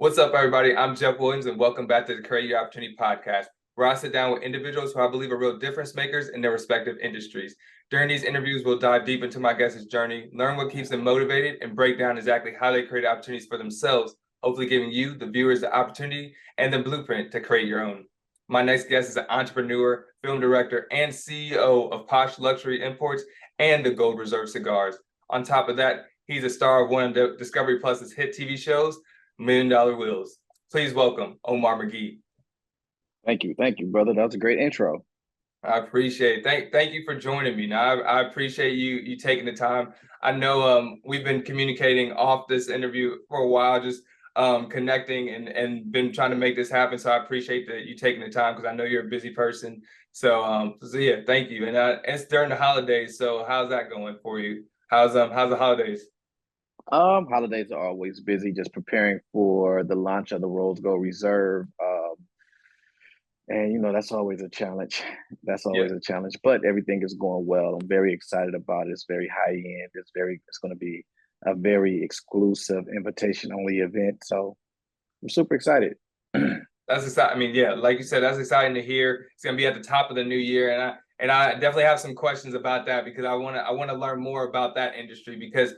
What's up, everybody? I'm Jeff Williams, and welcome back to the Create Your Opportunity podcast, where I sit down with individuals who I believe are real difference makers in their respective industries. During these interviews, we'll dive deep into my guests' journey, learn what keeps them motivated, and break down exactly how they create opportunities for themselves, hopefully giving you, the viewers, the opportunity and the blueprint to create your own. My next guest is an entrepreneur, film director, and CEO of Posh Luxury Imports and the Gold Reserve Cigars. On top of that, he's a star of one of Discovery Plus's hit TV shows, $1 Million Wheels. Please welcome Omar McGee. Thank you, brother. That was a great intro. I appreciate it. Thank you for joining me. Now, I appreciate you taking the time. I know we've been communicating off this interview for a while, just connecting and been trying to make this happen. So I appreciate that you taking the time because I know you're a busy person. So yeah, thank you. And it's during the holidays. So how's that going for you? How's the holidays? Holidays are always busy, just preparing for the launch of the Rose Gold Reserve. And that's always a challenge. That's Yeah. always a challenge, but everything is going well. I'm very excited about it. It's very high end. It's going to be a very exclusive invitation only event. So I'm super excited. That's exciting. I mean, yeah, like you said, that's exciting to hear. It's gonna be at the top of the new year, and I definitely have some questions about that because I wanna learn more about that industry because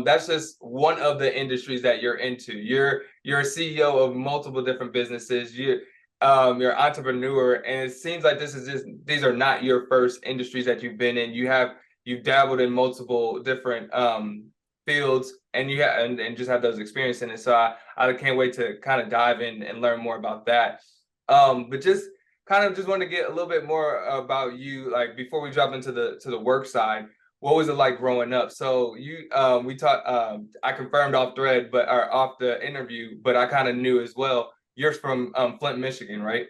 that's just one of the industries that you're into. You're a CEO of multiple different businesses. You're an entrepreneur, and it seems like these are not your first industries that you've been in. You've dabbled in multiple different fields, and and just have those experiences in it. So I can't wait to kind of dive in and learn more about that. But just want to get a little bit more about you, like before we drop into the work side. What was it like growing up? So we talked. I confirmed off thread, or off the interview, but I kind of knew as well. You're from Flint, Michigan, right?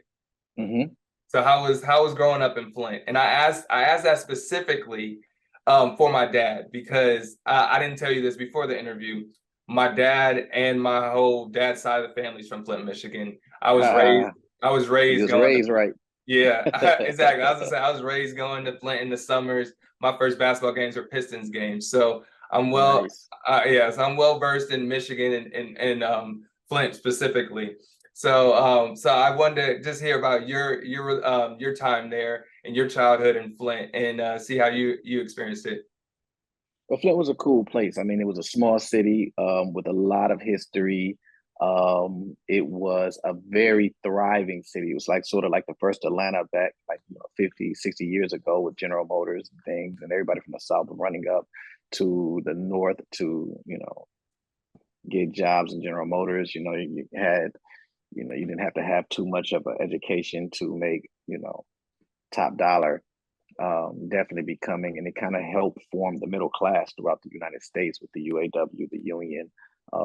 Hmm. So how was growing up in Flint? And I asked that specifically for my dad because I didn't tell you this before the interview. My dad and my whole dad's side of the family is from Flint, Michigan. I was raised Uh, I was you raised was going to raised right. yeah, exactly. I was gonna say I was raised going to Flint in the summers. My first basketball games were Pistons games, so I'm well, Nice. so I'm well versed in Michigan and Flint specifically. So I wanted to just hear about your time there and your childhood in Flint and see how you experienced it. Well, Flint was a cool place. I mean, it was a small city with a lot of history. It was a very thriving city. It was like sort of like the first Atlanta back like 50, 60 years ago with General Motors and things, and everybody from the South running up to the North to, get jobs in General Motors. You didn't have to have too much of an education to make, top dollar. Definitely becoming, and it kind of helped form the middle class throughout the United States with the UAW, the union.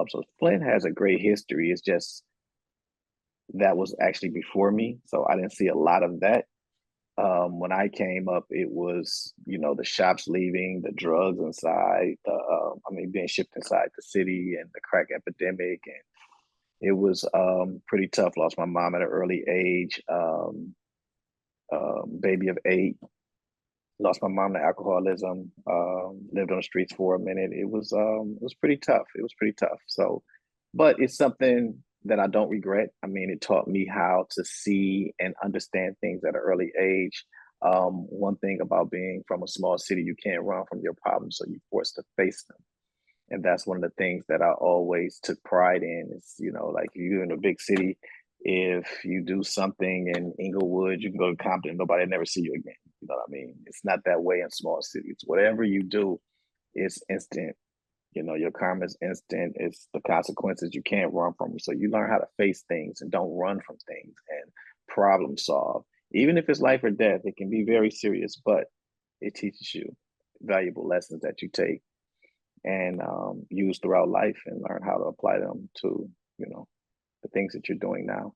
So Flint has a great history. It's just that was actually before me, so I didn't see a lot of that. When I came up, it was the shops leaving, the drugs inside, being shipped inside the city, and the crack epidemic, and it was pretty tough. Lost my mom at an early age, baby of 8. Lost my mom to alcoholism. Lived on the streets for a minute. It was pretty tough. It was pretty tough. So, but it's something that I don't regret. I mean, it taught me how to see and understand things at an early age. One thing about being from a small city, you can't run from your problems, so you're forced to face them. And that's one of the things that I always took pride in. Is like you're in a big city, if you do something in Inglewood, you can go to Compton, nobody never see you again. You know what I mean? It's not that way in small cities. Whatever you do, it's instant. Your karma is instant. It's the consequences you can't run from. So you learn how to face things and don't run from things and problem solve. Even if it's life or death, it can be very serious, but it teaches you valuable lessons that you take and use throughout life and learn how to apply them to, the things that you're doing now.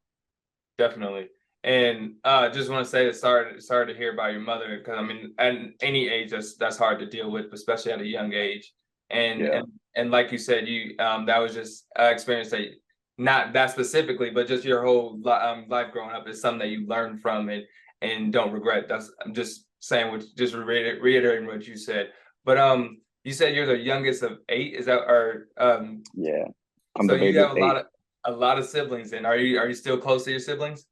Definitely. And just want to say that sorry to hear about your mother because I mean at any age that's hard to deal with, especially at a young age. And Yeah. and and like you said, you that was just experience that not that specifically, but just your whole life growing up is something that you learned from and don't regret. That's I'm just saying what just reiterating what you said. But you said you're the youngest of 8. Is that or Yeah. I'm so the you baby of have a lot 8. of A lot of siblings. And are you still close to your siblings?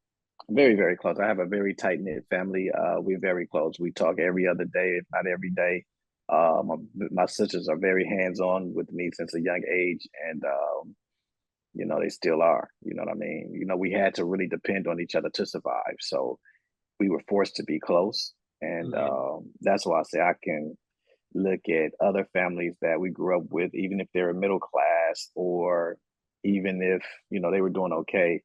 Very, very close. I have a very tight knit family. We're very close. We talk every other day, if not every day. My sisters are very hands on with me since a young age, and they still are. You know what I mean? We had to really depend on each other to survive, so we were forced to be close, and Mhm. that's why I say I can look at other families that we grew up with, even if they're middle class or even if they were doing okay,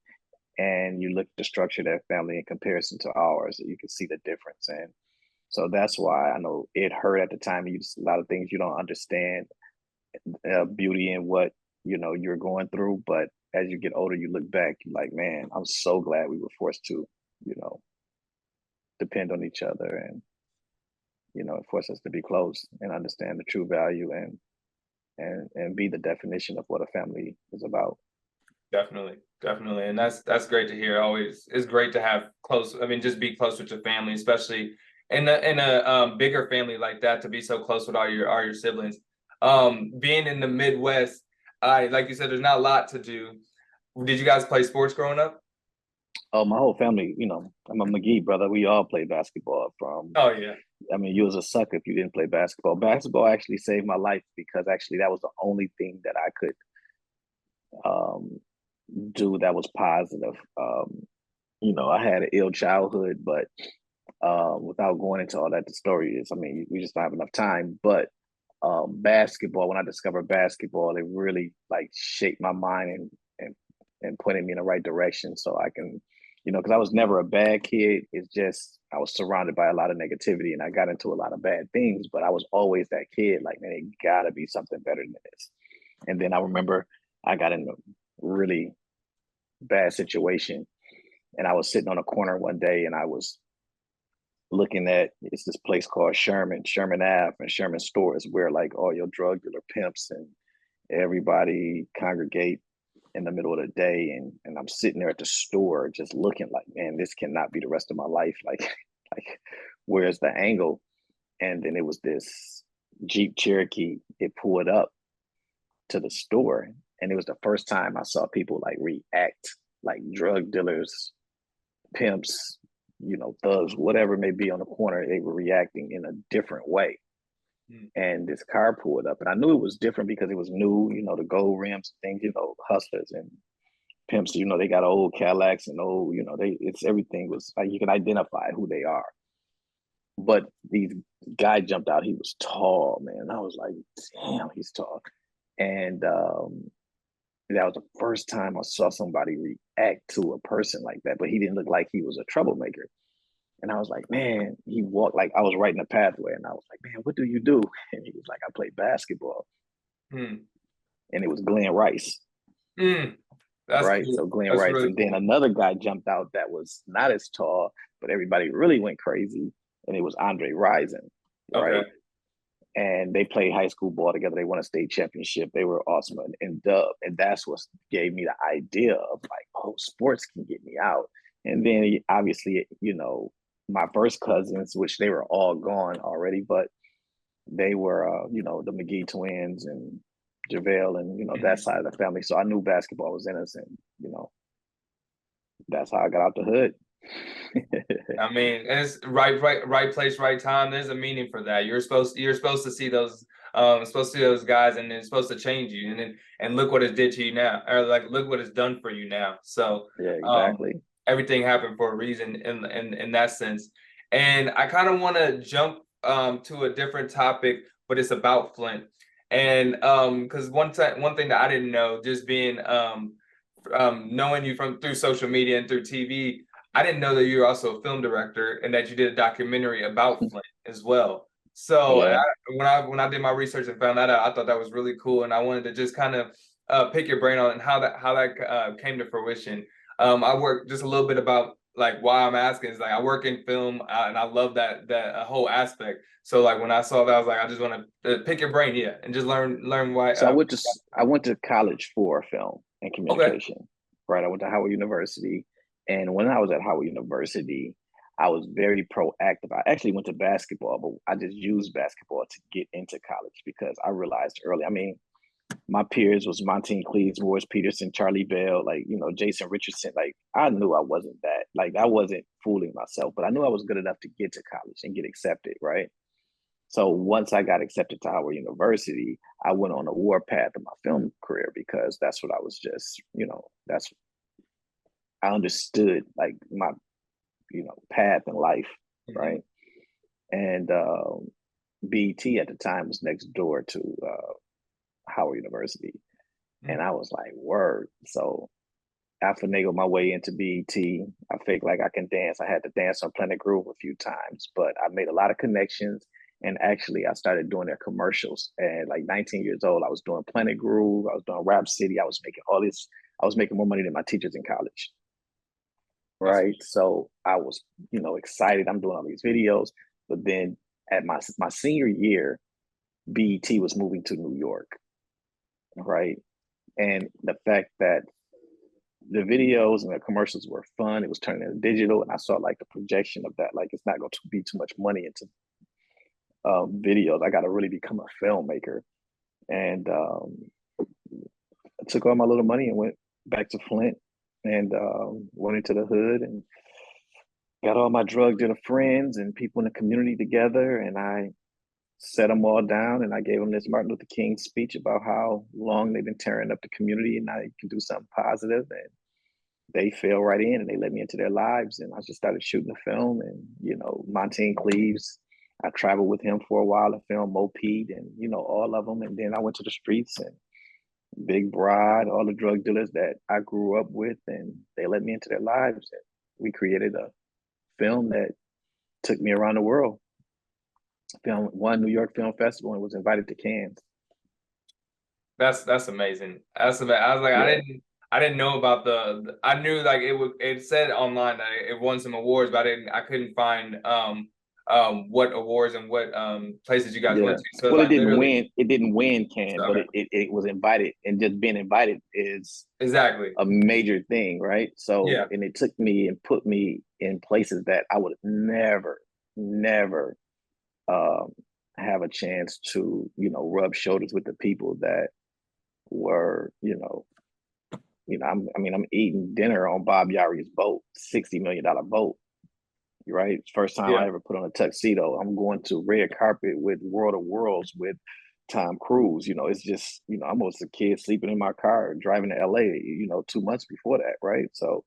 and you look at the structure of that family in comparison to ours, you can see the difference. And so that's why I know it hurt at the time. You just a lot of things you don't understand, beauty in what you're going through. But as you get older, you look back, you're like, man, I'm so glad we were forced to, you know, depend on each other, and it forced us to be close and understand the true value, and be the definition of what a family is about. Definitely, definitely, and that's great to hear. Always, it's great to have close. I mean, just be close with your family, especially in a bigger family like that. To be so close with all your siblings. Being in the Midwest, I like you said, there's not a lot to do. Did you guys play sports growing up? Oh, my whole family, I'm a McGee brother. We all play basketball from, Oh yeah. I mean, you was a sucker if you didn't play basketball. Basketball actually saved my life because actually that was the only thing that I could um, do that was positive. I had an ill childhood, but without going into all that, the story is, I mean, we just don't have enough time. But basketball, when I discovered basketball, it really like shaped my mind and pointed me in the right direction so I can, because I was never a bad kid. It's just I was surrounded by a lot of negativity and I got into a lot of bad things, but I was always that kid, like, man, it gotta be something better than this. And then I remember I got in a really bad situation and I was sitting on a corner one day and I was looking at it's this place called Sherman Ave and Sherman stores where like all your drug dealer pimps and everybody congregate in the middle of the day, and I'm sitting there at the store just looking like, man, this cannot be the rest of my life. Like like where's the angle? And then it was this Jeep Cherokee, it pulled up to the store, and it was the first time I saw people like react like drug dealers, pimps, thugs, whatever it may be on the corner, they were reacting in a different way. Mm. And this car pulled up, and I knew it was different because it was new, the gold rims, things, hustlers and pimps, they got old Cadillacs and old, it's everything was like you can identify who they are. But the guy jumped out, he was tall, man. I was like, damn, he's tall. And that was the first time I saw somebody react to a person like that, but he didn't look like he was a troublemaker. And I was like, man, he walked like I was right in the pathway. And I was like, man, what do you do? And he was like, I play basketball. Mm. And it was Glenn Rice, Mm. That's right? cool. So Glenn That's Rice. really And then cool. another guy jumped out that was not as tall, but everybody really went crazy. And it was Andre Rison, Okay. right? And they played high school ball together. They won a state championship. They were awesome and Dub. And that's what gave me the idea of like, oh, sports can get me out. And then obviously, my first cousins, which they were all gone already, but they were, the McGee twins and JaVale and, that Mhm. side of the family. So I knew basketball was in us, and, that's how I got out the hood. I mean, it's right place, right time. There's a meaning for that. You're supposed to see those supposed to see those guys, and it's supposed to change you. And look what it did to you now, or like look what it's done for you now. So Yeah, um, exactly. everything happened for a reason in that sense. And I kind of want to jump to a different topic, but it's about Flint. And because one thing that I didn't know, just being knowing you from through social media and through TV, I didn't know that you were also a film director and that you did a documentary about Flint as well. So Yeah. when I did my research and found that out, I thought that was really cool, and I wanted to just kind of pick your brain on and how that came to fruition. I work just a little bit about like why I'm asking is like I work in film and I love that whole aspect. So like when I saw that, I was like, I just want to pick your brain, yeah, and just learn why. So I went to college for film and Okay. communication, right? I went to Howard University, and when I was at Howard University, I was very proactive. I actually went to basketball, but I just used basketball to get into college because I realized early. I mean, my peers was Montine Cleaves, Morris Peterson, Charlie Bell, like, you know, Jason Richardson. Like, I knew I wasn't that. Like, I wasn't fooling myself, but I knew I was good enough to get to college and get accepted, right? So once I got accepted to Howard University, I went on a warpath of my film career because that's what I was just, you know, that's I understood like my, you know, path in life, right? And BET at the time was next door to Howard University. And I was like, word. So I finagled my way into BET. I figured like I can dance. I had to dance on Planet Groove a few times, but I made a lot of connections. And actually, I started doing their commercials. And like 19 years old, I was doing Planet Groove. I was doing Rap City. I was making all this. I was making more money than my teachers in college. Right. So I was, you know, excited. I'm doing all these videos. But then at my senior year, BET was moving to New York. Right. And the fact that the videos and the commercials were fun, it was turning into digital. And I saw like the projection of that, like it's not going to be too much money into videos. I got to really become a filmmaker. And I took all my little money and went back to Flint and went into the hood and got all my drug dealer friends and people in the community together. And I set them all down and I gave them this Martin Luther King speech about how long they've been tearing up the community and now you can do something positive. And they fell right in and they let me into their lives. And I just started shooting the film. And, you know, Montine Cleaves, I traveled with him for a while to film Moped and, you know, all of them. And then I went to the streets and Big Broad, all the drug dealers that I grew up with, and they let me into their lives. And we created a film that took me around the world. Film won New York Film Festival and was invited to Cannes. That's amazing. That's amazing. I was like, Yeah. I didn't know about I knew like it said online that it won some awards, but I couldn't find what awards and what places you guys Yeah. went to. So Well, like literally it didn't win Cannes, but okay. it was invited, and just being invited is Exactly a major thing, right? So, yeah. and it took me and put me in places that I would never um, have a chance to, you know, rub shoulders with the people that were, I'm eating dinner on Bob Yari's boat, $60 million boat, right? First time Yeah. I ever put on a tuxedo. I'm going to red carpet with World of Worlds with Tom Cruise. You know, it's just, you know, I'm almost a kid sleeping in my car driving to LA, you know, 2 months before that, right? So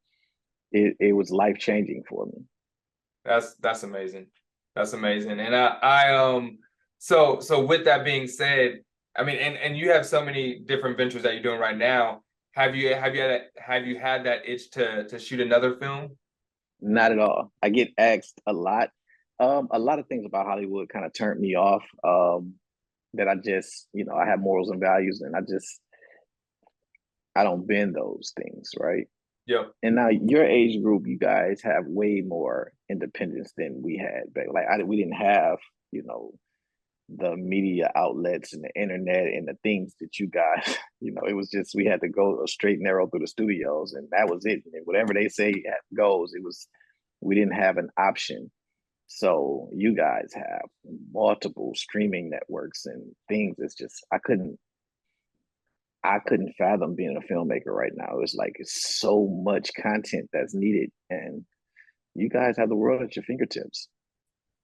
it was life changing for me. That's amazing. That's amazing. And so with that being said, I mean, and you have so many different ventures that you're doing right now. Have you had that itch to shoot another film? Not at all. I get asked a lot. A lot of things about Hollywood kind of turned me off. That I just, you know, I have morals and values, and I don't bend those things, right? Yep. And now your age group, you guys have way more independence than we had back. Like we didn't have, you know, the media outlets and the internet and the things that you guys, you know, it was just we had to go a straight and narrow through the studios, and that was it. And whatever they say goes. It was we didn't have an option. So you guys have multiple streaming networks and things. It's just I couldn't fathom being a filmmaker right now. It's like it's so much content that's needed, and you guys have the world at your fingertips.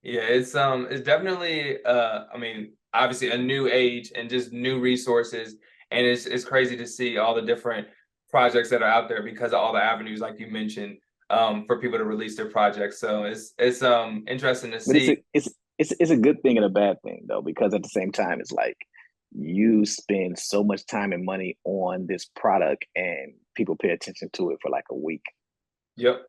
Yeah, it's definitely I mean, obviously a new age and just new resources. And it's crazy to see all the different projects that are out there because of all the avenues, like you mentioned, for people to release their projects. So it's interesting to But see. it's a good thing and a bad thing though, because at the same time, it's like you spend so much time and money on this product, and people pay attention to it for like a week. Yep.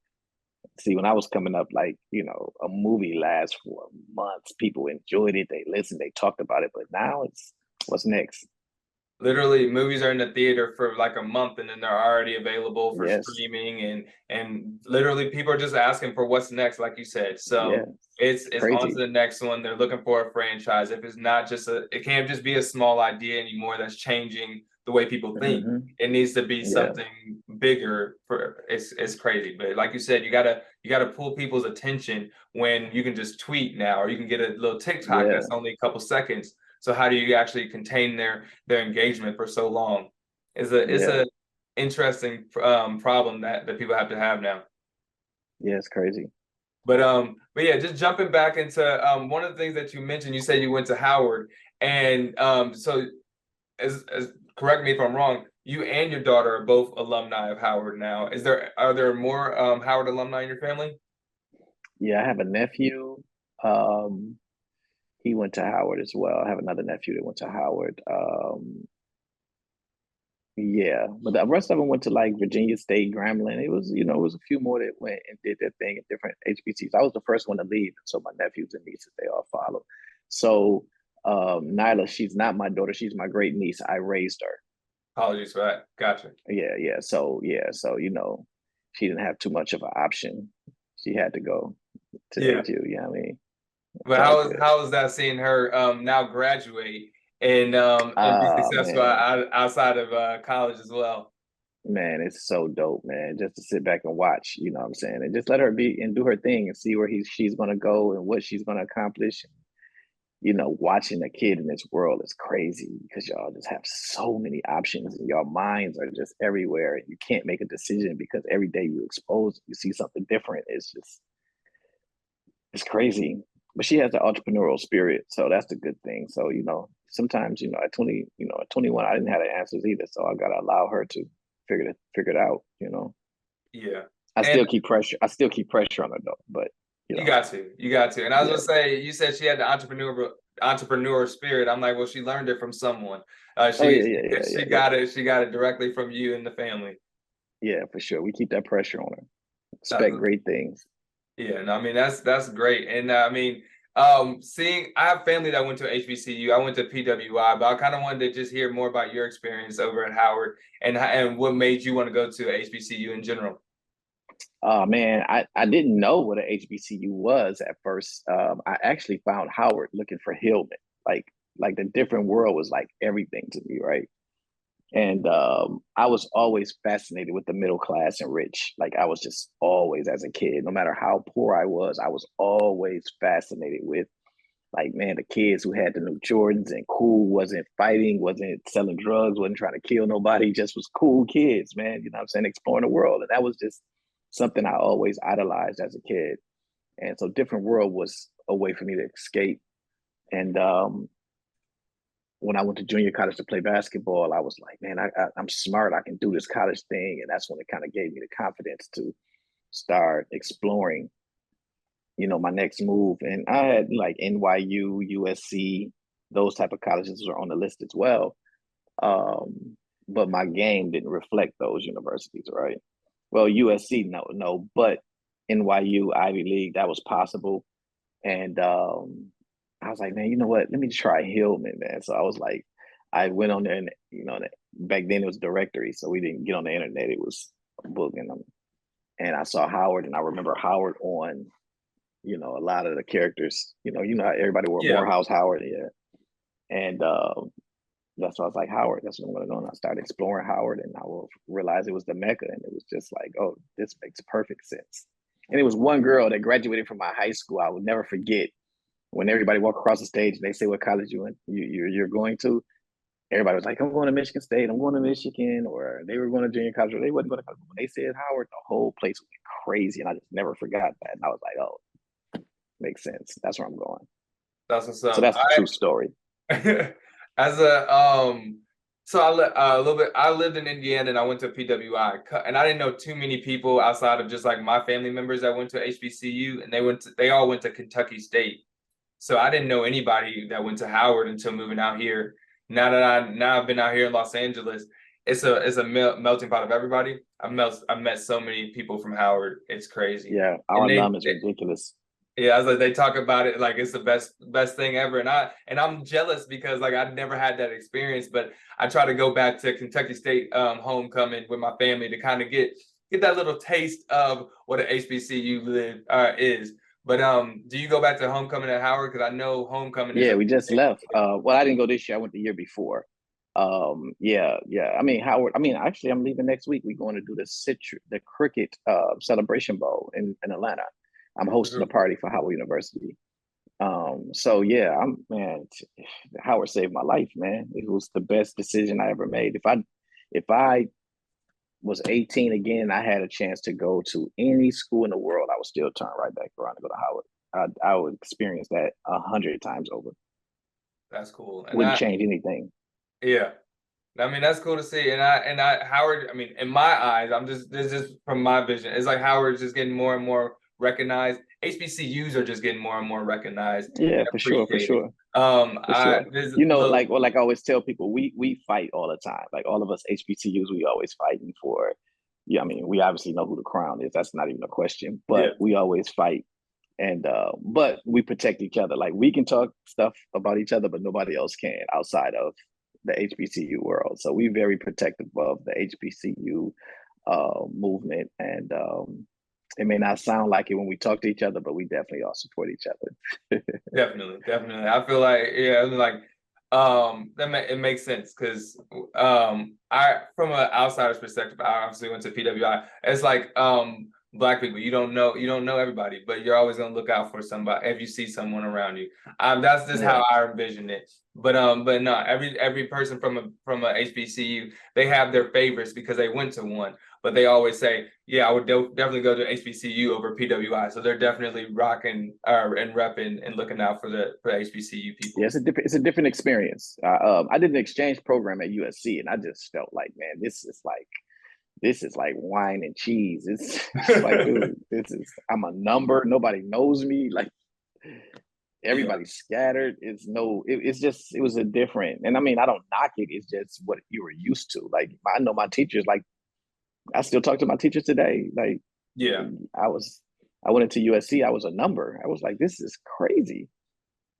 See, when I was coming up, like, you know, a movie lasts for months. People enjoyed it, they listened, they talked about it. But now it's what's next? Literally, movies are in the theater for like a month and then they're already available for Yes. streaming and literally people are just asking for what's next, like you said. Yeah. So it's on to Crazy. the next one. They're looking for a franchise. If it's not just it can't just be a small idea anymore that's changing the way people think. Mm-hmm. It needs to be Yeah. something bigger for it's crazy. But like you said, you gotta pull people's attention when you can just tweet now or you can get a little TikTok Yeah. that's only a couple seconds. So how do you actually contain their engagement for so long? It's Yeah, a interesting problem that people have to have now. yeah, it's crazy. But yeah, just jumping back into one of the things that you mentioned, you said you went to Howard, and so as correct me if I'm wrong, you and your daughter are both alumni of Howard now. Are there more Howard alumni in your family? Yeah, I have a nephew. Um, he went to Howard as well. I have another nephew that went to Howard. Yeah, but the rest of them went to like Virginia State, Grambling. It was, it was a few more that went and did their thing at different HBCs. I was the first one to leave, so my nephews and nieces they all followed. So Nyla, she's not my daughter; she's my great niece. I raised her. Apologies for that. Gotcha. So she didn't have too much of an option. She had to go to Yeah. AU. You know what I mean? It's But all good. how is that seeing her now graduate and be Ah, successful man. outside of college as well? Man, it's so dope, man. Just to sit back and watch, you know what I'm saying? And just let her be and do her thing and see where she's gonna go and what she's gonna accomplish. Watching a kid in this world is crazy because y'all just have so many options and your minds are just everywhere. And you can't make a decision because every day you see something different. It's crazy. But she has the entrepreneurial spirit, so that's the good thing. So, sometimes, at 20, at 21, I didn't have the answers either. So I gotta allow her to figure it out. Yeah. I And still keep pressure. I still keep pressure on her though. But you got to. And I was yeah, gonna say, you said she had the entrepreneur spirit. I'm like, well, she learned it from someone. oh yeah, yeah, yeah, yeah, yeah, She got it directly from you and the family. yeah, for sure. We keep that pressure on her. That's Expect great things. Yeah, no, I mean that's great, and I mean, seeing I have family that went to HBCU. I went to PWI, but I kind of wanted to just hear more about your experience over at Howard and what made you want to go to HBCU in general. Oh man, I didn't know what a HBCU was at first. I actually found Howard looking for Hillman. Like the different world was like everything to me, right? And I was always fascinated with the middle class and rich. Like I was just always as a kid, no matter how poor I was always fascinated with like, man, the kids who had the new Jordans and cool, wasn't fighting, wasn't selling drugs, wasn't trying to kill nobody, just was cool kids, man. You know what I'm saying? Exploring the world. And that was just something I always idolized as a kid. And so different world was a way for me to escape. And when I went to junior college to play basketball, I was like, man, I'm smart. I can do this college thing. And that's when it kind of gave me the confidence to start exploring, my next move. And I had like NYU, USC, those type of colleges were on the list as well. But my game didn't reflect those universities, right? Well, USC, no, but NYU, Ivy League, that was possible. And I was like, man, you know what? Let me try Hillman, man. So I was like, I went on there and, back then it was directory. So we didn't get on the internet. It was booking them. And I saw Howard and I remember Howard on, a lot of the characters, how everybody wore Yeah, Morehouse Howard. Yeah. And that's why I was like, Howard, that's what I'm going to go. And I started exploring Howard and I will realize it was the Mecca. And it was just like, oh, this makes perfect sense. And it was one girl that graduated from my high school. I will never forget when everybody walked across the stage and they say what college you're going to. Everybody was like, I'm going to Michigan State, I'm going to Michigan, or they were going to junior college, or they wasn't going to college. When they said Howard, the whole place went crazy. And I just never forgot that. And I was like, oh, makes sense. That's where I'm going. that's what's So up. that's the true story. As a so a little bit. I lived in Indiana and I went to PWI, and I didn't know too many people outside of just like my family members that went to HBCU, and they all went to Kentucky State. So I didn't know anybody that went to Howard until moving out here. Now I've been out here in Los Angeles. It's a melting pot of everybody. I met so many people from Howard. It's crazy, Yeah, our and alum is ridiculous. yeah, I was like, they talk about it like it's the best thing ever, and I'm jealous because like I've never had that experience, but I try to go back to Kentucky State homecoming with my family to kind of get that little taste of what an HBCU is. But do you go back to homecoming at Howard? Because I know homecoming is Yeah, a we just left. Well, I didn't go this year. I went the year before. Yeah, yeah. I mean, Howard. I mean, actually, I'm leaving next week. We're going to do the cricket celebration bowl in Atlanta. I'm hosting a party for Howard University. So yeah, Howard saved my life, man. It was the best decision I ever made. If I was 18 again and I had a chance to go to any school in the world, I would still turn right back around and go to Howard. I would experience that 100 times over. That's cool. And Wouldn't change anything. yeah. I mean, that's cool to see. And Howard, I mean, in my eyes, this is just from my vision. It's like Howard's just getting more and more recognized. HBCUs are just getting more and more recognized Yeah, and for sure, for appreciated. sure, for sure. There's You know, little, like I always tell people, we fight all the time. Like all of us HBCUs, we always fighting for. Yeah, I mean, we obviously know who the crown is. That's not even a question. yeah, But we always fight, and but we protect each other. Like we can talk stuff about each other, but nobody else can outside of the HBCU world. So we're very protective of the HBCU movement, and it may not sound like it when we talk to each other, but we definitely all support each other. definitely, definitely. I feel like, yeah, like it makes sense because I from an outsider's perspective, I obviously went to PWI. It's like Black people, you don't know everybody, but you're always gonna look out for somebody if you see someone around you. That's just Yeah. how I envision it. But no, every person from a HBCU, they have their favorites because they went to one. But they always say, yeah, I would definitely go to HBCU over PWI. So they're definitely rocking and repping and looking out for the HBCU people. Yeah, it's a different experience. I did an exchange program at USC, and I just felt like, man, this is like wine and cheese. It's like, dude, I'm a number. Nobody knows me. Like Yeah, everybody's scattered. It's just it was a different. And I mean, I don't knock it. It's just what you were used to. Like I know my teachers. Like I still talk to my teachers today. Like yeah. I went into USC. I was a number. I was like, this is crazy.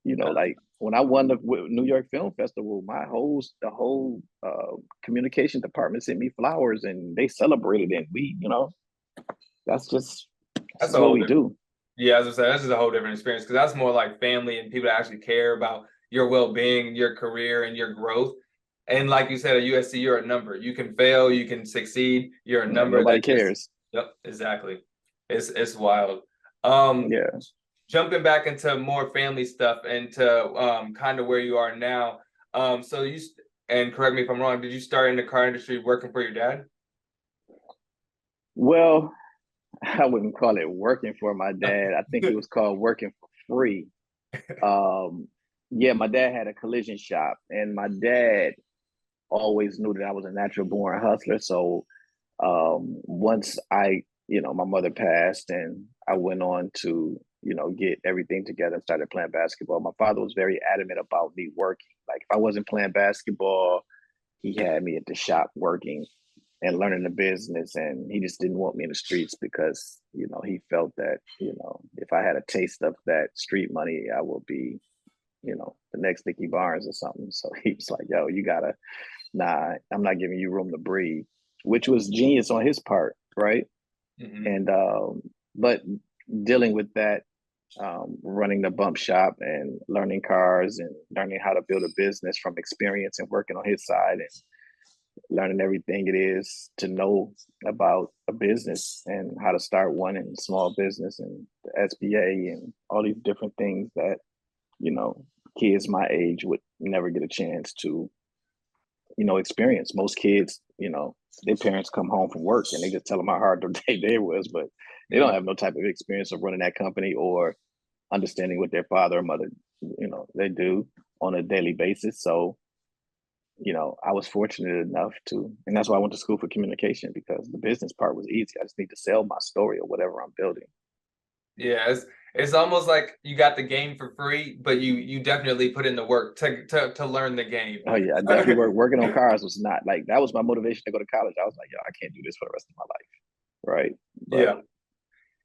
You know, like when I won the New York Film Festival, the whole communication department sent me flowers and they celebrated, and that's That's a what whole we different. do. Yeah, as I said, that's just a whole different experience because that's more like family and people that actually care about your well-being, your career, and your growth. And like you said, at USC, you're a number. You can fail, you can succeed. You're a Yeah, number nobody that just, cares. yep, exactly. It's wild. Um, Yeah. Jumping back into more family stuff and to kind of where you are now. So and correct me if I'm wrong, did you start in the car industry working for your dad? Well, I wouldn't call it working for my dad. I think it was called working for free. Um, yeah, my dad had a collision shop, and my dad always knew that I was a natural born hustler. So once my mother passed and I went on to, get everything together and started playing basketball, my father was very adamant about me working. Like if I wasn't playing basketball, he had me at the shop working and learning the business. And he just didn't want me in the streets because, he felt that, if I had a taste of that street money, I will be, the next Dickie Barnes or something. So he was like, yo, you gotta, nah, I'm not giving you room to breathe, which was genius on his part, right? Mm-hmm. And but dealing with that, running the bump shop and learning cars and learning how to build a business from experience and working on his side and learning everything it is to know about a business and how to start one in small business and the SBA and all these different things that you know kids my age would never get a chance to experience. Most kids, their parents come home from work and they just tell them how hard their day was, but they don't have no type of experience of running that company or understanding what their father or mother, they do on a daily basis. So, I was fortunate enough to, and that's why I went to school for communication because the business part was easy. I just need to sell my story or whatever I'm building. Yeah, it's almost like you got the game for free, but you definitely put in the work to learn the game. Oh yeah, I definitely working on cars was not like that was my motivation to go to college. I was like, yo, I can't do this for the rest of my life. Right. But Yeah.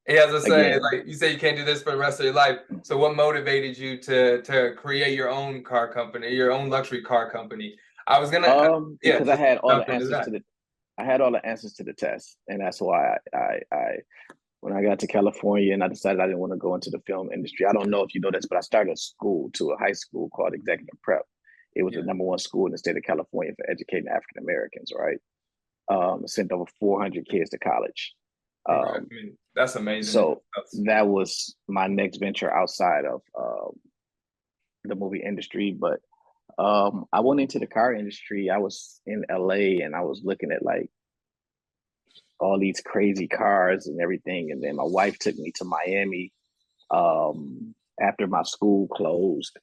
Yeah, as I say, again, like you say you can't do this for the rest of your life. So what motivated you to create your own car company, your own luxury car company? I was gonna, yeah, because just jump into that. I had all the answers to the test. And that's why I when I got to California and I decided I didn't want to go into the film industry. I don't know if you know this, but I started a high school called Executive Prep. It was Yeah. the number one school in the state of California for educating African Americans, right? Sent over 400 kids to college. Right. I mean, that's amazing. So that was my next venture outside of the movie industry. But I went into the car industry. I was in LA and I was looking at like all these crazy cars and everything. And then my wife took me to Miami after my school closed.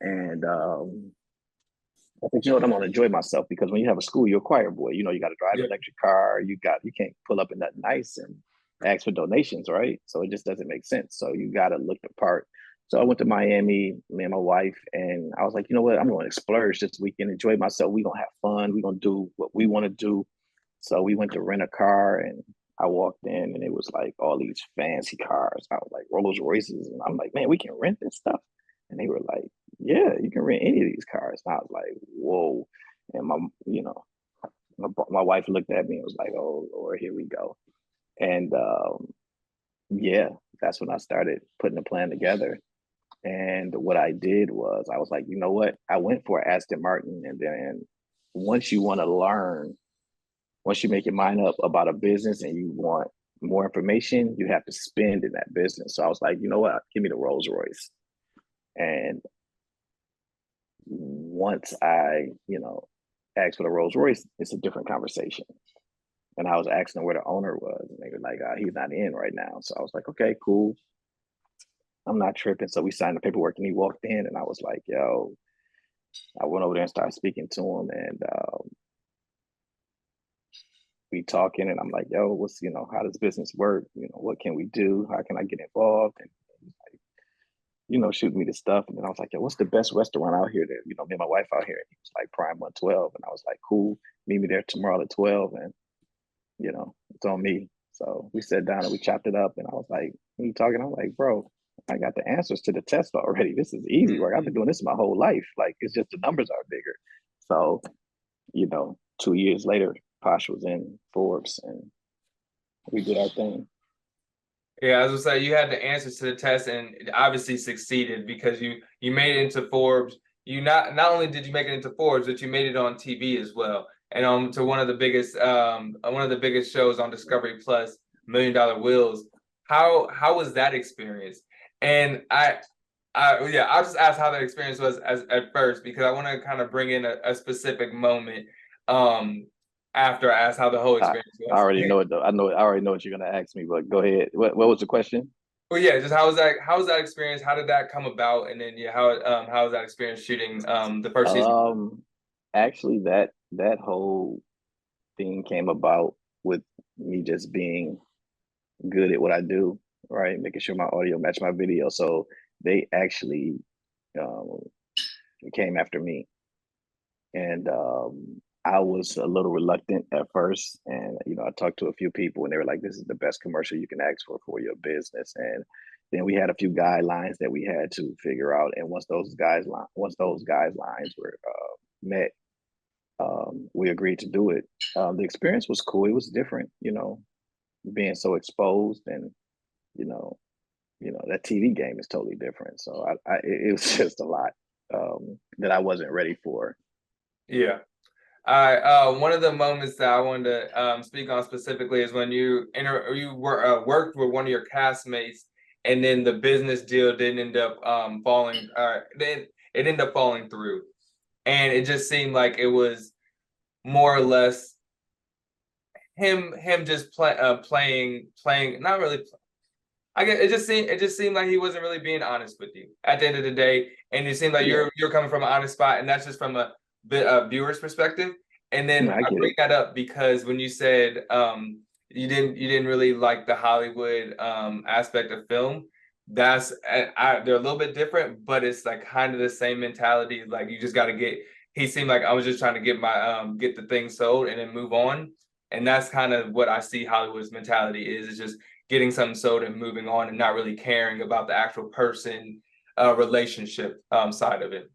And I think, you know what, I'm gonna enjoy myself because when you have a school, you're a choir boy. You know, you got to drive an Yeah. electric car. You can't pull up in nothing nice and ask for donations, right? So it just doesn't make sense. So you got to look the part. So I went to Miami, me and my wife, and I was like, you know what, I'm going to splurge this weekend, enjoy myself. We're gonna have fun. We're gonna do what we want to do. So we went to rent a car, and I walked in, and it was like all these fancy cars. I was like Rolls Royces, and I'm like, man, we can rent this stuff. And they were like, yeah, you can rent any of these cars. And I was like, whoa. And my wife looked at me and was like, oh, Lord, here we go. And yeah, that's when I started putting the plan together. And what I did was I was like, you know what? I went for Aston Martin. And then once you want to learn, once you make your mind up about a business and you want more information, you have to spend in that business. So I was like, you know what? Give me the Rolls Royce. And once I, asked for the Rolls Royce, it's a different conversation. And I was asking them where the owner was, and they were like, he's not in right now. So I was like, okay, cool. I'm not tripping. So we signed the paperwork, and he walked in, and I was like, yo, I went over there and started speaking to him, and we talking, and I'm like, yo, how does business work? What can we do? How can I get involved? And shooting me the stuff. And then I was like, yo, what's the best restaurant out here that, me and my wife out here? And he was like, Prime 112. And I was like, cool, meet me there tomorrow at 12. And, it's on me. So we sat down and we chopped it up. And I was like, what are you talking? I'm like, bro, I got the answers to the test already. This is easy work. I've been doing this my whole life. Like, it's just the numbers are bigger. So, 2 years later, Posh was in Forbes and we did our thing. Yeah, as I was saying, you had the answers to the test and it obviously succeeded because you made it into Forbes. You not only did you make it into Forbes, but you made it on TV as well. And to one of the biggest shows on Discovery Plus, Million Dollar Wheels. How was that experience? And I'll just ask how that experience was at first because I want to kind of bring in a specific moment after I ask how the whole experience was. I already know it though. I already know what you're gonna ask me, but go ahead. What was the question? Well, yeah, just how was that experience? How did that come about? And then how was that experience shooting the first season? Actually that whole thing came about with me just being good at what I do, right? Making sure my audio matched my video. So they actually um, came after me. And I was a little reluctant at first. And, I talked to a few people and they were like, this is the best commercial you can ask for your business. And then we had a few guidelines that we had to figure out. And once those guidelines were met, we agreed to do it. The experience was cool. It was different, being so exposed and, you know, that TV game is totally different. So it was just a lot that I wasn't ready for. Yeah. One of the moments that I wanted to speak on specifically is when you worked with one of your castmates, and then the business deal didn't end up falling. Then it ended up falling through, and it just seemed like it was more or less him just playing not really. I guess it just seemed like he wasn't really being honest with you at the end of the day, and it seemed like you're coming from an honest spot, and that's just from a viewer's perspective. And then I bring that up because when you said you didn't really like the Hollywood aspect of film, they're a little bit different, but it's like kind of the same mentality. Like you just got to get. He seemed like I was just trying to get the thing sold and then move on, and that's kind of what I see Hollywood's mentality is. It's just getting something sold and moving on and not really caring about the actual person relationship side of it.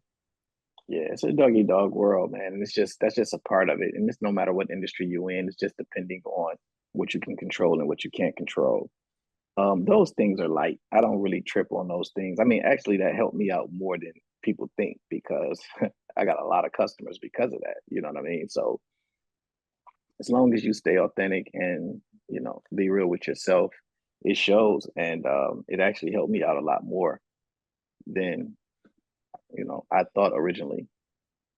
Yeah, it's a dog eat dog world, man. And that's just a part of it. And it's no matter what industry you're in, it's just depending on what you can control and what you can't control. Those things are light. I don't really trip on those things. I mean, actually, that helped me out more than people think because I got a lot of customers because of that. You know what I mean? So as long as you stay authentic and be real with yourself, it shows. And it actually helped me out a lot more than, I thought originally.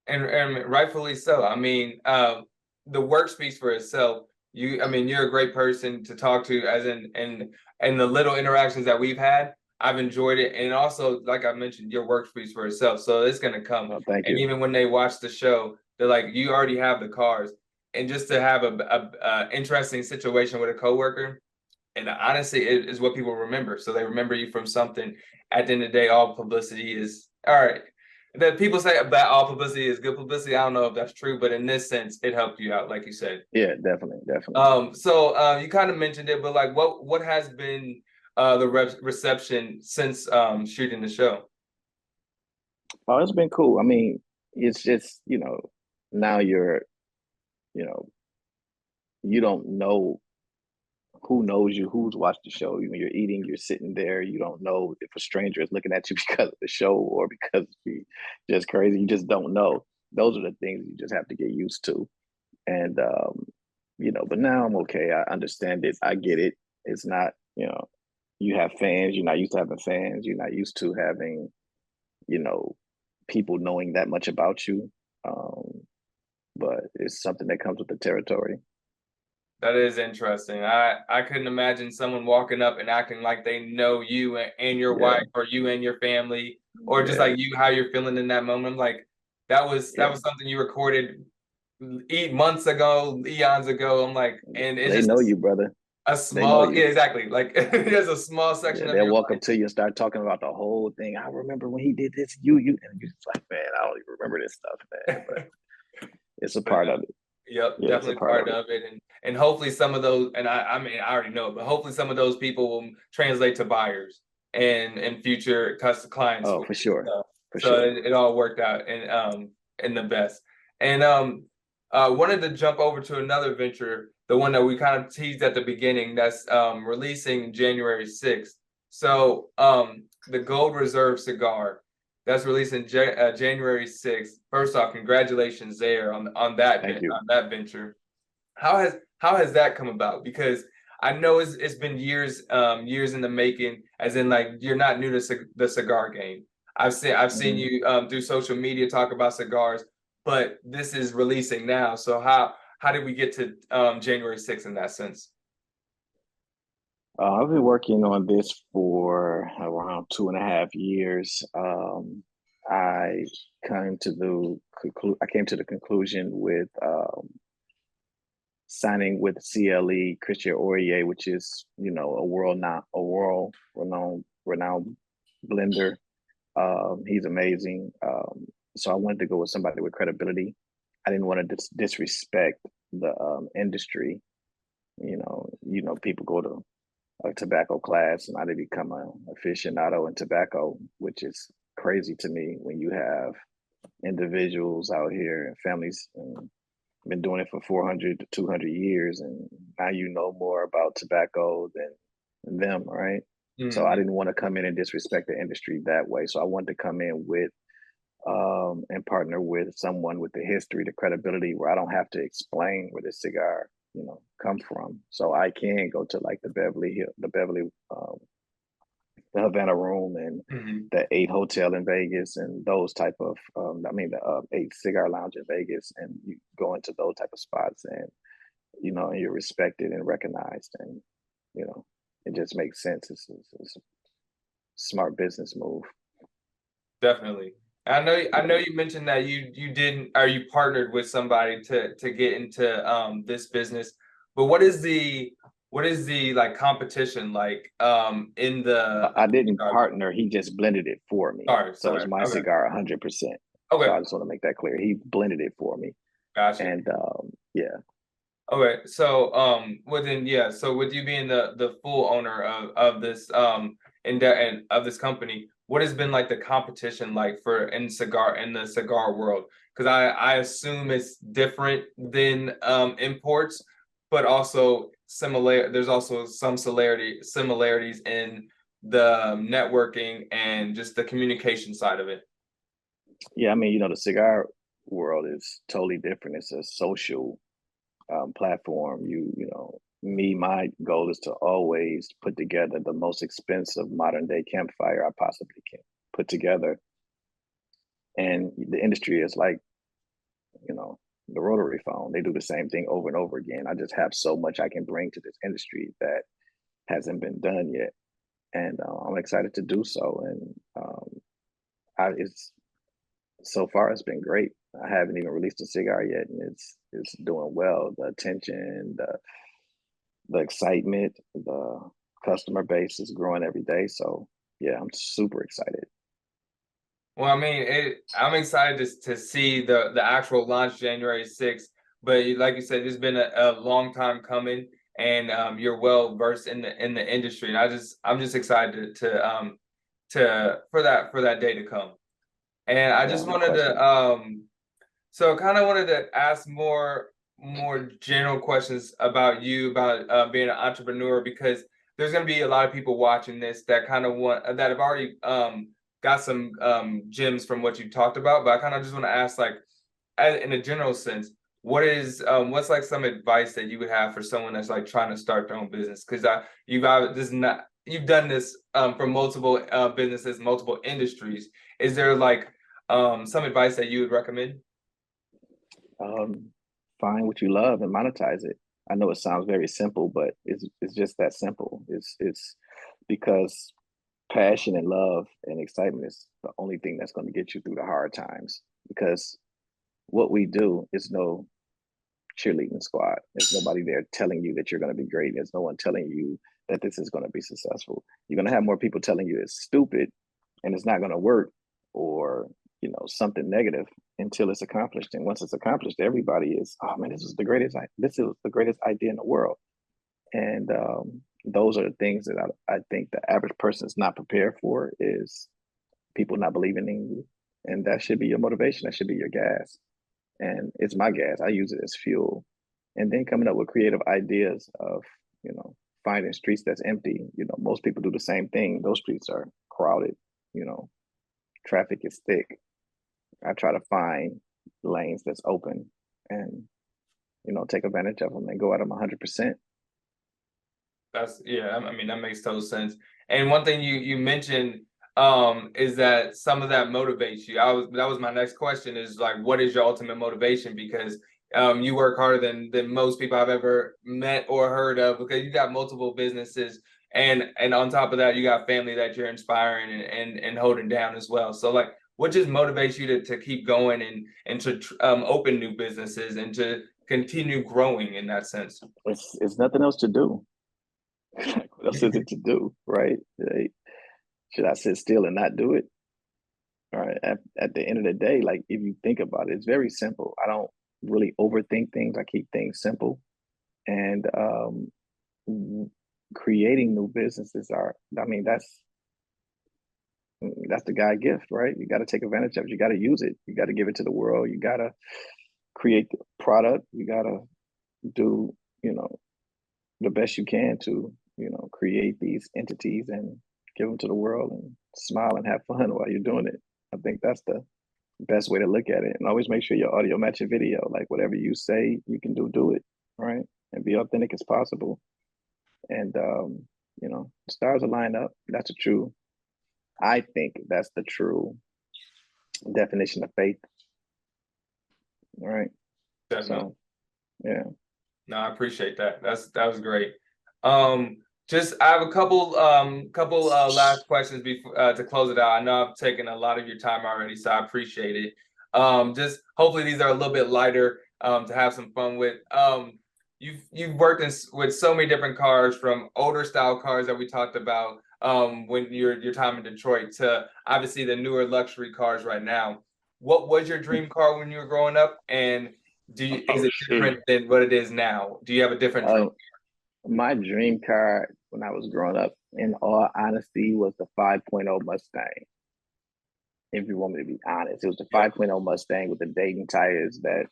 And rightfully so. I mean, the work speaks for itself. I mean, you're a great person to talk to, as in, and the little interactions that we've had, I've enjoyed it. And also, like I mentioned, your work speaks for itself. So it's gonna come. Well, thank And you. even when they watch the show, they're like, you already have the cars. And just to have a interesting situation with a coworker, and honestly, it is what people remember. So they remember you from something. At the end of the day, all publicity is all right. That people say that all publicity is good publicity. I don't know if that's true, but in this sense, it helped you out, like you said. Yeah, definitely, definitely. So you kind of mentioned it, but like, what has been the reception since shooting the show? Oh, it's been cool. I mean, it's just, now you know, you don't know who knows you, who's watched the show. When you're eating, you're sitting there, you don't know if a stranger is looking at you because of the show or because you're just crazy. You just don't know. Those are the things you just have to get used to. And but now I'm okay. I understand it. I get it. It's not, you have fans, you're not used to having fans, you're not used to having, you know, people knowing that much about you. Um, but it's something that comes with the territory. That is interesting. I couldn't imagine someone walking up and acting like they know you and your Yeah, wife, or you and your family, or just yeah, like you, how you're feeling in that moment. I'm like, that yeah. was something you recorded months ago, eons ago. I'm like, and it's They just know you, brother. a They know small, yeah, you. exactly. Like there's a small Yeah, section of they'll your walk life. up to you and start talking about the whole thing. I remember when he did this, you, and you're just like, man, I don't even remember this stuff, man. But it's a But part of it. yep, Yeah, it's a definitely part of part it. of it, and hopefully some of those, and I mean I already know, but hopefully some of those people will translate to buyers and future custom clients Oh, for for you. sure, So, for so sure. it all worked out and in the best. And wanted to jump over to another venture, the one that we kind of teased at the beginning, that's releasing January 6th. So the Gold Reserve cigar. That's releasing January 6th. First off, congratulations there on Thank you. that venture. How has that come about? Because I know it's been years in the making. As in, like, you're not new to the cigar game. I've seen Mhm. you through social media talk about cigars, but this is releasing now. So how did we get to January 6th in that sense? I've been working on this for around 2.5 years. I I came to the conclusion with signing with CLE Christian Aurier, which is a world renowned blender. He's amazing. So I wanted to go with somebody with credibility. I didn't want to disrespect the industry. People go to a tobacco class and I did become an aficionado in tobacco, which is crazy to me when you have individuals out here and families and been doing it for 400 to 200 years, and now you know more about tobacco than them, right? So I Mhm. didn't want to come in and disrespect the industry that way. So I wanted to come in with and partner with someone with the history, the credibility, where I don't have to explain where this cigar, come from. So I can go to like the Havana Room and Mhm. the 8 Hotel in Vegas and those type of, the 8 Cigar Lounge in Vegas, and you go into those type of spots and and you're respected and recognized, and you know it just makes sense. It's a smart business move. Definitely. I know Yeah. you mentioned that you didn't, or you partnered with somebody to get into this business. But what is the like competition like in the I didn't cigar world? partner. He just blended it for me. So it's Sorry. my Okay. cigar 100%. So Okay. I just want to make that clear. He blended it for me. Gotcha. And yeah. Okay. So within, yeah, so with you being the full owner of this and of this company, what has been like the competition like for in the cigar world? Because I assume it's different than imports, but also similar, there's also some similarities in the networking and just the communication side of it. Yeah, I mean, the cigar world is totally different. It's a social platform. my goal is to always put together the most expensive modern day campfire I possibly can put together. And the industry is like, you know, the rotary phone. They do the same thing over and over again. I just have so much I can bring to this industry that hasn't been done yet. And I'm excited to do so. And it's so far it's been great. I haven't even released a cigar yet, and it's doing well. The attention, the excitement, the customer base is growing every day. So yeah, I'm super excited. Well, I mean, I'm excited to see the actual launch January 6th. But like you said, it's been a long time coming, and you're well versed in the industry, and I'm just excited to for that day to come. And I Yeah, just no wanted question. to so kind of wanted to ask more general questions about you about being an entrepreneur, because there's going to be a lot of people watching this that kind of want that have already got some gems from what you talked about, but I kind of just want to ask, like, in a general sense, what's like some advice that you would have for someone that's like trying to start their own business? Because you've done this for multiple businesses, multiple industries. Is there like some advice that you would recommend? Um, find what you love and monetize it. I know it sounds very simple, but it's just that simple. It's because passion and love and excitement is the only thing that's going to get you through the hard times. Because what we do is no cheerleading squad. There's nobody there telling you that you're going to be great. There's no one telling you that this is going to be successful. You're going to have more people telling you it's stupid and it's not going to work, or something negative, until it's accomplished. And once it's accomplished, everybody is, oh man, this is the greatest idea in the world. And those are the things that I think the average person is not prepared for, is people not believing in you. And that should be your motivation. That should be your gas. And it's my gas. I use it as fuel. And then coming up with creative ideas of, finding streets that's empty. Most people do the same thing. Those streets are crowded, you know, traffic is thick. I try to find lanes that's open and, take advantage of them and go at them 100%. That's yeah, I mean that makes total sense. And one thing you mentioned is that some of that motivates you. That was my next question, is like, what is your ultimate motivation? Because you work harder than most people I've ever met or heard of, because you got multiple businesses, and on top of that you got family that you're inspiring and holding down as well. So like, what just motivates you to keep going and to open new businesses and to continue growing in that sense? It's nothing else to do. What else is it to do, right? Like, should I sit still and not do it? All right. At the end of the day, like, if you think about it, it's very simple. I don't really overthink things. I keep things simple. And creating new businesses I mean, that's the guy gift, right? You got to take advantage of it. You got to use it. You got to give it to the world. You got to create the product. You got to do, the best you can to, create these entities and give them to the world and smile and have fun while you're doing it. I think that's the best way to look at it. And always make sure your audio match your video. Like, whatever you say you can do it, right? And be authentic as possible. And stars will line up. I think that's the true definition of faith. All right. Definitely. So yeah. No, I appreciate that. That was great. Just I have a couple last questions before to close it out. I know I've taken a lot of your time already, so I appreciate it. Just hopefully these are a little bit lighter to have some fun with. You've worked with so many different cars, from older style cars that we talked about when your time in Detroit, to obviously the newer luxury cars right now. What was your dream car when you were growing up, and is Oh it shoot. different than what it is now? Do you have a different dream? My dream car when I was growing up, in all honesty, was the 5.0 Mustang. If you want me to be honest, it was the Yeah, 5.0 Mustang with the Dayton tires that,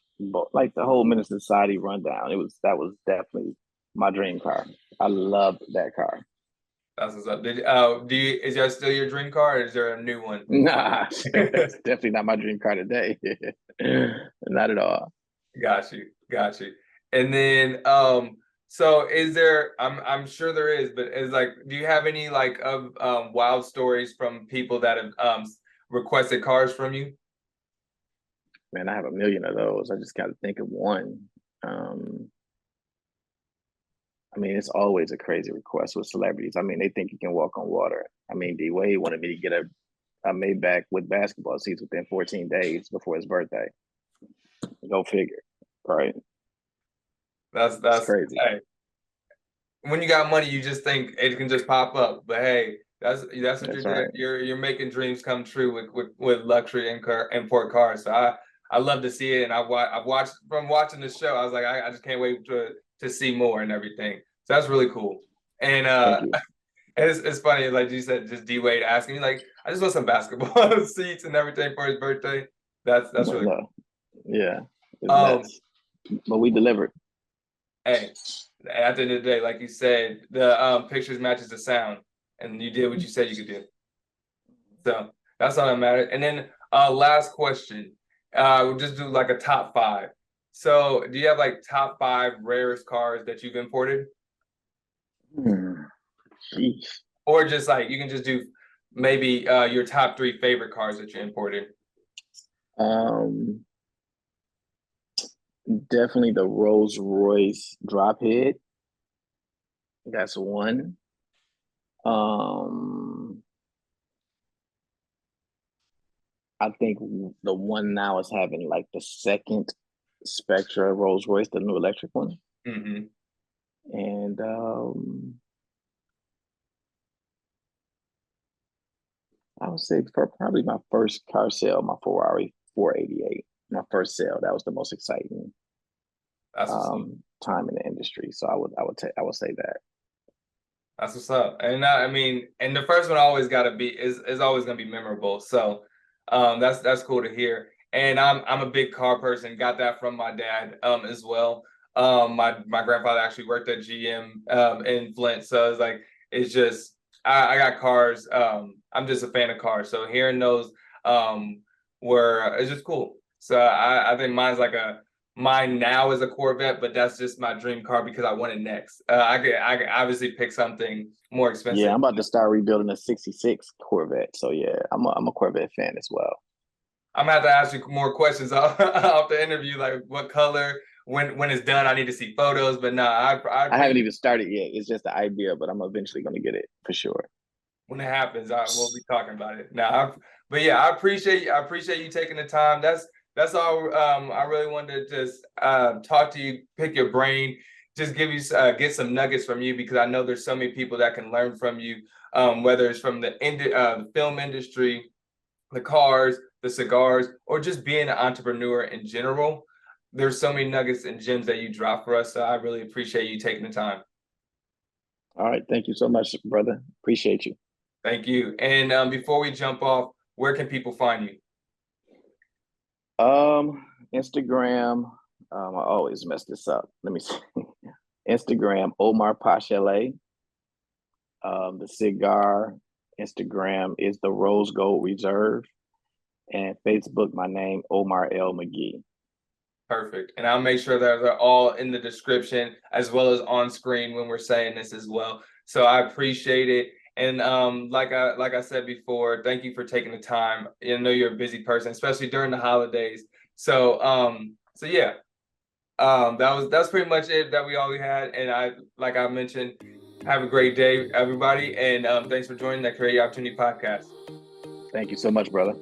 like, the whole Minister Society rundown. That was definitely my dream car. I loved that car. that's what's up. Is that still your dream car, or is there a new one? Nah, it's definitely not my dream car today. Not at all. Got you. And then So is there, I'm sure there is, but is like, do you have any like of wild stories from people that have requested cars from you? Man, I have a million of those. I just got to think of one. Um, I mean, it's always a crazy request with celebrities. I mean, they think you can walk on water. I mean, D Wade wanted me to get a Maybach with basketball seats within 14 days before his birthday. Go figure, right? It's That's crazy. hey, when you got money, you just think it can just pop up. But hey, that's what you're That's doing. right. You're making dreams come true with luxury and import cars. So I love to see it, and I've watched from watching the show. I was like, I just can't wait to see more and everything. So that's really cool. And Thank you. it's funny, like you said, just D Wade asking me like, I just want some basketball seats and everything for his birthday. That's But really no, yeah, it's cool. nuts. But we delivered. Hey, at the end of the day, like you said, the pictures matches the sound, and you did what you said you could do. So that's all that matters. And then last question. We'll just do like a top five. So do you have like top five rarest cars that you've imported? Sheesh. Or just like you can just do maybe your top three favorite cars that you imported. Um, Definitely the Rolls Royce drophead. That's one. Um, I think the one now is having like the second Spectra Rolls Royce, the new electric one. Mm-hmm. And I would say for probably my first car sale, my Ferrari 488. My first sale, that was the most exciting That's what's up. time in the industry. So I would say that. That's what's up. And I mean, and the first one always got to be is always gonna be memorable. So that's cool to hear. And I'm a big car person. Got that from my dad as well. My grandfather actually worked at GM in Flint, so it's like it's just I got cars. I'm just a fan of cars. So hearing those were it's just cool. So I think mine now is a Corvette, but that's just my dream car because I want it next. I could obviously pick something more Yeah, expensive. I'm about to start rebuilding a '66 Corvette. So yeah, I'm a Corvette fan as well. I'm gonna have to ask you more questions off the interview, like what color, when it's done. I need to see photos, but no, I I haven't appreciate even started yet. It's just the idea, but I'm eventually gonna get it for sure. when it happens. We'll be talking about it now. But yeah, I appreciate you taking the time. That's all. I really wanted to just talk to you, pick your brain, just give you get some nuggets from you because I know there's so many people that can learn from you, whether it's from the film industry, the cars, the cigars, or just being an entrepreneur in general. There's so many nuggets and gems that you drop for us. So I really appreciate you taking the time. All right, thank you so much, brother. Appreciate you. Thank you. And before we jump off, where can people find you? Instagram. I always mess this up. Let me see. Instagram, Omar Pachele. The cigar Instagram is the Rose Gold Reserve, and Facebook, my name, Omar L. McGee. Perfect. And I'll make sure that they're all in the description as well as on screen when we're saying this as well. So I appreciate it. And like I said before, thank you for taking the time. I know you're a busy person, especially during the holidays. So yeah, that's pretty much it that we had. And like I mentioned, have a great day, everybody. And thanks for joining the Create Opportunity podcast. Thank you so much, brother.